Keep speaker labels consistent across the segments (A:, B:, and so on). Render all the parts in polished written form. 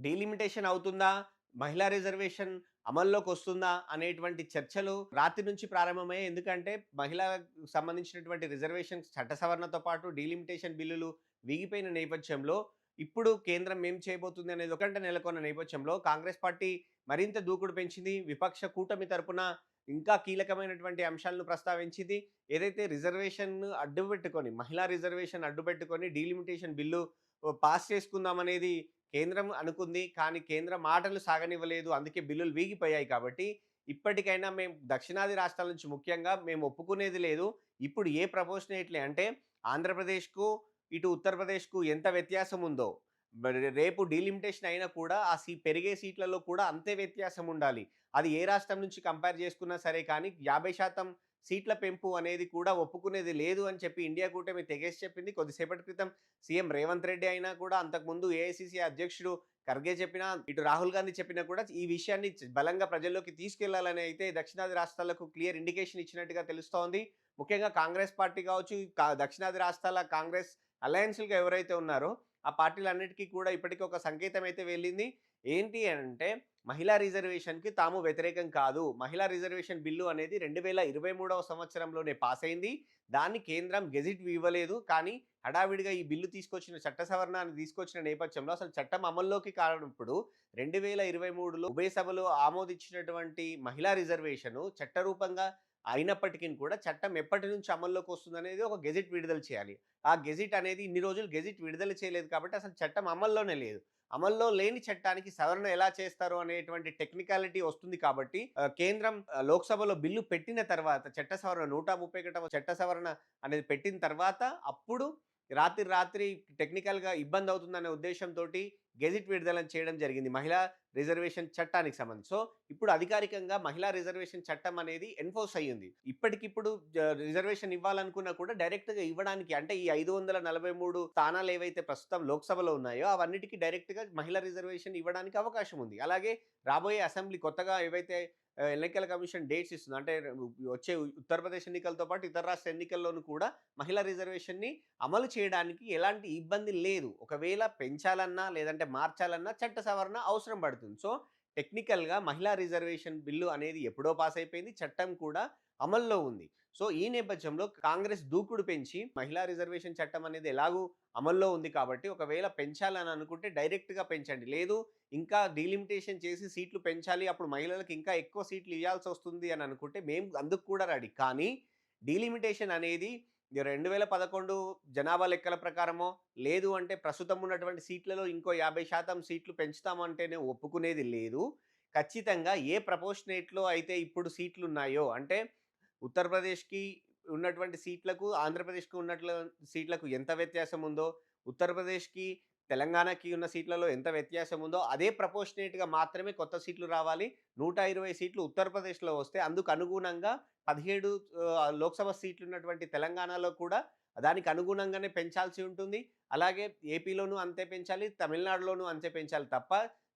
A: Delimitation అవుతుందా? మహిళా reservation అమల్లోకొస్తుందా? అనేటువంటి చర్చలు రాత్రి నుంచి ప్రారంభమయ్యాయి. ఎందుకంటే మహిళలకు సంబంధించినటువంటి రిజర్వేషన్స్ చట్ట సవరణతో పాటు డీలిమిటేషన్ బిల్లులు వీగిపోయిన నేపథ్యంలో ఇప్పుడు కేంద్రం ఏం చేయబోతుంది అనేది ఉత్కంఠ నెలకొన్న నేపథ్యంలో కాంగ్రెస్ పార్టీ మరింత దూకుడు పెంచింది. విపక్ష కూటమి తరపున ఇంకా కీలకమైనటువంటి అంశాలను ప్రస్తావించింది. ఏదైతే రిజర్వేషన్‌ను అడ్డుపెట్టుకొని మహిళా రిజర్వేషన్ అడ్డుపెట్టుకొని డీలిమిటేషన్ బిల్లు పాస్ చేసుకుందామనేది కేంద్రం అనుకుంది. కానీ కేంద్రం మాటలు సాగనివ్వలేదు. అందుకే బిల్లులు వీగిపోయాయి కాబట్టి, ఇప్పటికైనా మేము దక్షిణాది రాష్ట్రాల నుంచి ముఖ్యంగా మేము ఒప్పుకునేది లేదు. ఇప్పుడు ఏ ప్రపోర్షనేట్‌లీ అంటే ఆంధ్రప్రదేశ్‌కు, ఇటు ఉత్తరప్రదేశ్‌కు ఎంత వ్యత్యాసం ఉందో, మరి రేపు డీలిమిటేషన్ అయినా కూడా ఆ పెరిగే సీట్లలో కూడా అంతే వ్యత్యాసం ఉండాలి. అది ఏ రాష్ట్రం నుంచి కంపేర్ చేసుకున్నా సరే కానీ 50% సీట్ల పెంపు అనేది కూడా ఒప్పుకునేది లేదు అని చెప్పి ఇండియా కూటమి తెగేసి చెప్పింది. కొద్దిసేపటి క్రితం సీఎం రేవంత్ రెడ్డి అయినా కూడా, అంతకుముందు ఏఐసీసీ అధ్యక్షుడు ఖర్గే చెప్పినా, ఇటు రాహుల్ గాంధీ చెప్పినా కూడా ఈ విషయాన్ని బలంగా ప్రజల్లోకి తీసుకెళ్లాలని అయితే దక్షిణాది రాష్ట్రాలకు క్లియర్ ఇండికేషన్ ఇచ్చినట్టుగా తెలుస్తోంది. ముఖ్యంగా కాంగ్రెస్ పార్టీ కావచ్చు, దక్షిణాది రాష్ట్రాల కాంగ్రెస్ అలయన్స్‌లుగా ఎవరైతే ఉన్నారో ఆ పార్టీలన్నిటికీ కూడా ఇప్పటికి ఒక సంకేతం అయితే వెళ్ళింది. ఏంటి అనంటే మహిళా రిజర్వేషన్‌కి తాము వ్యతిరేకం కాదు. మహిళా రిజర్వేషన్ బిల్లు అనేది 2023వ సంవత్సరంలోనే పాస్ అయింది. దాన్ని కేంద్రం గెజిట్ ఇవ్వలేదు. కానీ హడావిడిగా ఈ బిల్లు తీసుకొచ్చిన చట్ట సవరణను తీసుకొచ్చిన నేపథ్యంలో అసలు చట్టం అమల్లోకి కానప్పుడు 2023లో ఉభయ సభలు ఆమోదించినటువంటి మహిళా రిజర్వేషను చట్టరూపంగా అయినప్పటికీ కూడా చట్టం ఎప్పటి నుంచి అమల్లోకి వస్తుందనేది ఒక గెజిట్ విడుదల చేయాలి. ఆ గెజిట్ అనేది ఇన్ని రోజులు గెజిట్ విడుదల చేయలేదు కాబట్టి అసలు చట్టం అమల్లోనే లేదు. అమల్లో లేని చట్టానికి సవరణ ఎలా చేస్తారు అనేటువంటి టెక్నికాలిటీ వస్తుంది కాబట్టి కేంద్రం లోక్సభలో బిల్లు పెట్టిన తర్వాత చట్ట సవరణ 131వ చట్ట సవరణ అనేది పెట్టిన తర్వాత అప్పుడు రాత్రి టెక్నికల్‌గా ఇబ్బందవుతుందనే ఉద్దేశ్యంతోటి గెజిట్ విడుదల చేయడం జరిగింది. మహిళా రిజర్వేషన్ చట్టానికి సంబంధించి. సో, ఇప్పుడు అధికారికంగా మహిళా రిజర్వేషన్ చట్టం అనేది ఎన్‌ఫోర్స్ అయ్యింది. ఇప్పటికిప్పుడు రిజర్వేషన్ ఇవ్వాలనుకున్నా కూడా డైరెక్ట్‌గా ఇవ్వడానికి అంటే ఈ 543 స్థానాలు ఏవైతే ప్రస్తుతం లోక్సభలో ఉన్నాయో అవన్నిటికి డైరెక్ట్‌గా మహిళా రిజర్వేషన్ ఇవ్వడానికి అవకాశం ఉంది. అలాగే రాబోయే అసెంబ్లీ కొత్తగా ఏవైతే ఎన్నికల కమిషన్ డేట్స్ ఇస్తుంది. అంటే వచ్చే ఉత్తరప్రదేశ్ ఎన్నికలతో పాటు ఇతర రాష్ట్ర ఎన్నికల్లోనూ కూడా మహిళా రిజర్వేషన్‌ని అమలు చేయడానికి ఎలాంటి ఇబ్బంది లేదు. ఒకవేళ పెంచాలన్నా, లేదంటే మార్చాలన్నా చట్ట సవరణ అవసరం పడుతుంది. సో, టెక్నికల్‌గా మహిళా రిజర్వేషన్ బిల్లు అనేది ఎప్పుడో పాస్ అయిపోయింది. చట్టం కూడా అమల్లో ఉంది. సో, ఈ నేపథ్యంలో కాంగ్రెస్ దూకుడు పెంచి మహిళా రిజర్వేషన్ చట్టం అనేది ఎలాగూ అమల్లో ఉంది కాబట్టి, ఒకవేళ పెంచాలని అనుకుంటే డైరెక్ట్‌గా పెంచండి. లేదు ఇంకా డీలిమిటేషన్ చేసి సీట్లు పెంచాలి. అప్పుడు మహిళలకు ఇంకా ఎక్కువ సీట్లు ఇయ్యాల్సొస్తుంది అని అనుకుంటే మేము అందుకు కూడా రెడీ. కానీ డీలిమిటేషన్ అనేది 2011 జనాభా లెక్కల ప్రకారమో, లేదు అంటే ప్రస్తుతం ఉన్నటువంటి సీట్లలో ఇంకో 50% సీట్లు పెంచుతామంటేనే ఒప్పుకునేది లేదు. ఖచ్చితంగా ఏ ప్రపోర్షనేట్‌లో అయితే ఇప్పుడు సీట్లున్నాయో అంటే ఉత్తరప్రదేశ్‌కి ఉన్నటువంటి సీట్లకు, ఆంధ్రప్రదేశ్‌కి ఉన్నట్ల సీట్లకు ఎంత వ్యత్యాసం ఉందో, ఉత్తరప్రదేశ్‌కి, తెలంగాణకి ఉన్న సీట్లలో ఎంత వ్యత్యాసం ఉందో, అదే ప్రపోర్షనేట్‌గా మాత్రమే కొత్త సీట్లు రావాలి. 120 సీట్లు ఉత్తరప్రదేశ్‌లో వస్తే, అందుకు అనుగుణంగా 17 లోక్సభ సీట్లున్నటువంటి తెలంగాణలో కూడా దానికి అనుగుణంగానే పెంచాల్సి ఉంటుంది. అలాగే ఏపీలోనూ అంతే పెంచాలి, తమిళనాడులోనూ అంతే పెంచాలి తప్ప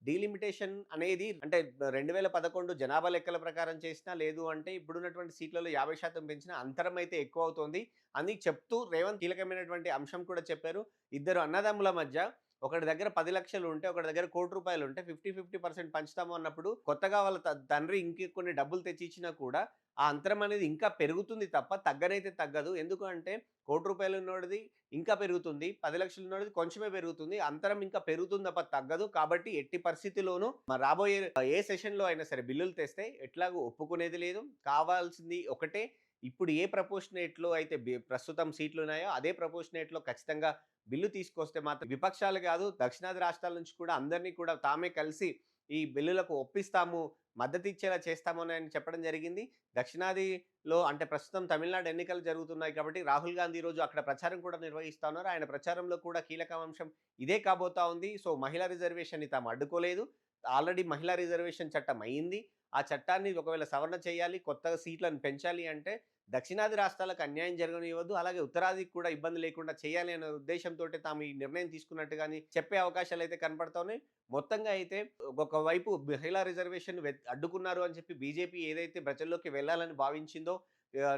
A: డీలిమిటేషన్ అనేది అంటే 2011 జనాభా లెక్కల ప్రకారం చేసినా, లేదు అంటే ఇప్పుడున్నటువంటి సీట్లలో 50% పెంచినా అంతరం అయితే ఎక్కువవుతోంది అని చెప్తూ రేవంత్ కీలకమైనటువంటి అంశం కూడా చెప్పారు. ఇద్దరు అన్నదమ్ముల మధ్య ఒకడి దగ్గర 10,00,000 ఉంటే, ఒకడి దగ్గర ₹1,00,00,000 ఉంటే 50% పంచుతాము అన్నప్పుడు కొత్తగా వాళ్ళ తండ్రి ఇంకొన్ని డబ్బులు తెచ్చిచ్చినా కూడా ఆ అంతరం అనేది ఇంకా పెరుగుతుంది తప్ప తగ్గనైతే తగ్గదు. ఎందుకు అంటే ₹1,00,00,000 ఉన్నోడిది ఇంకా పెరుగుతుంది. 10,00,000 ఉన్నోడిది కొంచెమే పెరుగుతుంది. అంతరం ఇంకా పెరుగుతుంది తప్ప తగ్గదు. కాబట్టి ఎట్టి పరిస్థితిలోనూ రాబోయే ఏ సెషన్‌లో అయినా సరే బిల్లులు తెస్తే ఎట్లాగో ఒప్పుకునేది లేదు. కావాల్సింది ఒకటే ఇప్పుడు ఏ ప్రపోర్షనేట్‌లో అయితే ప్రస్తుతం సీట్లున్నాయో అదే ప్రపోర్షనేట్‌లో ఖచ్చితంగా బిల్లు తీసుకొస్తే మాత్రం విపక్షాలు కాదు, దక్షిణాది రాష్ట్రాల నుంచి కూడా అందరినీ కూడా తామే కలిసి ఈ బిల్లులకు ఒప్పిస్తాము, మద్దతిచ్చేలా చేస్తాము అని చెప్పడం జరిగింది. దక్షిణాదిలో అంటే ప్రస్తుతం తమిళనాడు ఎన్నికలు జరుగుతున్నాయి కాబట్టి రాహుల్ గాంధీ ఈరోజు అక్కడ ప్రచారం కూడా నిర్వహిస్తా ఉన్నారు. ఆయన ప్రచారంలో కూడా కీలక అంశం ఇదే కాబోతా ఉంది. సో, మహిళా రిజర్వేషన్‌ని తాము అడ్డుకోలేదు. ఆల్రెడీ మహిళా రిజర్వేషన్ చట్టం అయింది. ఆ చట్టాన్ని ఒకవేళ సవరణ చేయాలి, కొత్తగా సీట్లను పెంచాలి అంటే దక్షిణాది రాష్ట్రాలకు అన్యాయం జరగనివ్వద్దు. అలాగే ఉత్తరాదికి కూడా ఇబ్బంది లేకుండా చేయాలి అనే ఉద్దేశ్యంతోటి తాము ఈ నిర్ణయం తీసుకున్నట్టుగాని చెప్పే అవకాశాలైతే కనపడతా ఉన్నాయి. మొత్తంగా అయితే ఒకవైపు మహిళా రిజర్వేషన్ అడ్డుకున్నారు అని చెప్పి బీజేపీ ఏదైతే ప్రజల్లోకి వెళ్ళాలని భావించిందో,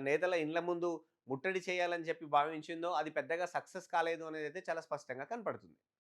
A: నేతల ఇండ్ల ముందు ముట్టడి చేయాలని చెప్పి భావించిందో అది పెద్దగా సక్సెస్ కాలేదు అనేదైతే చాలా స్పష్టంగా కనపడుతుంది.